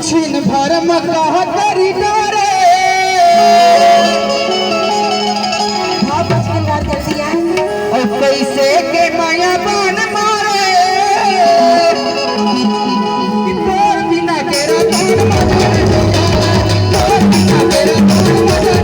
छिन भर मकाह करी डरे और कैसे के माया बन मारे तोर बिना तेरा कौन मजा तोर बिना तेरा कौन मजा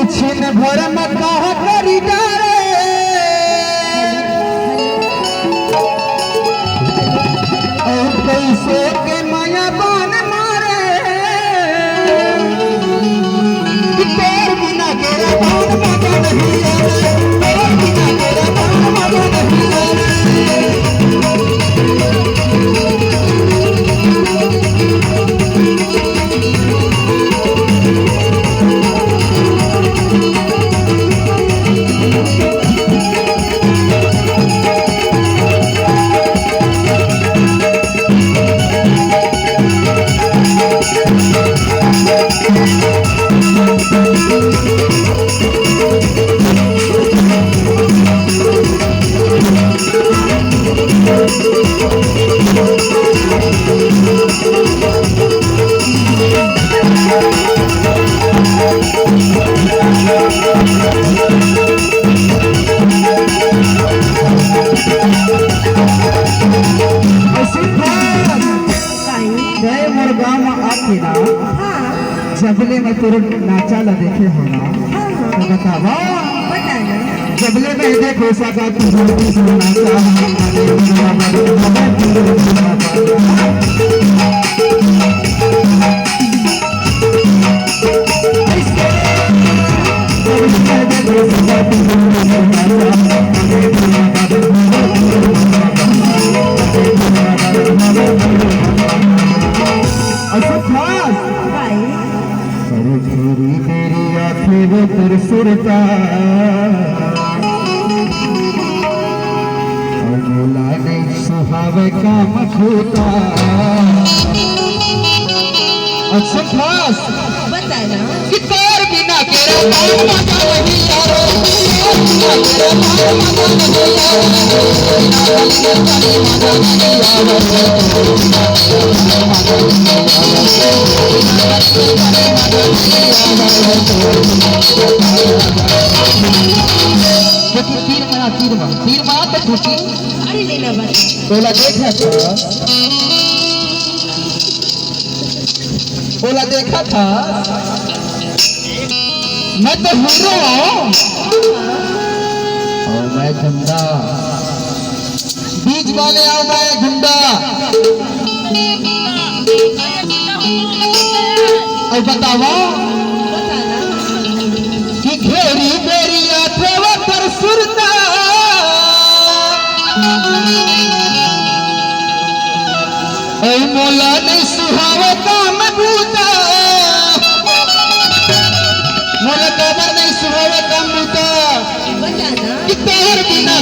छिन भर मकाह करी डरे और कैसे के माया बन मारे तेरे बिना तेरा कौन मजा नहीं आवे तेरे बिना तेरा कौन मजा नहीं आवे जबले में तेरे नाचा ला देखे होना तो बतावा जबले में देखो सका तू नाचा वो सुरता और बोला नहीं सुहावे का मखूता अच्छा खास बताना कि तेरे बिना तेरा कौन मजा नहीं यारो तेरे बिना तेरा तीर मारा तो खुशी अरे लेना बस बोला देखा था बोला देखा था मैं तो हीरो हूँ और मैं गुंडा बीच वाले आओ मैं गुंडा और बतावा कि घेरी मेरी आत्मा पर सुरता मोला नहीं सुहावे काम बूता मोला कबर नहीं सुहावे काम बूता कि तेरे बिना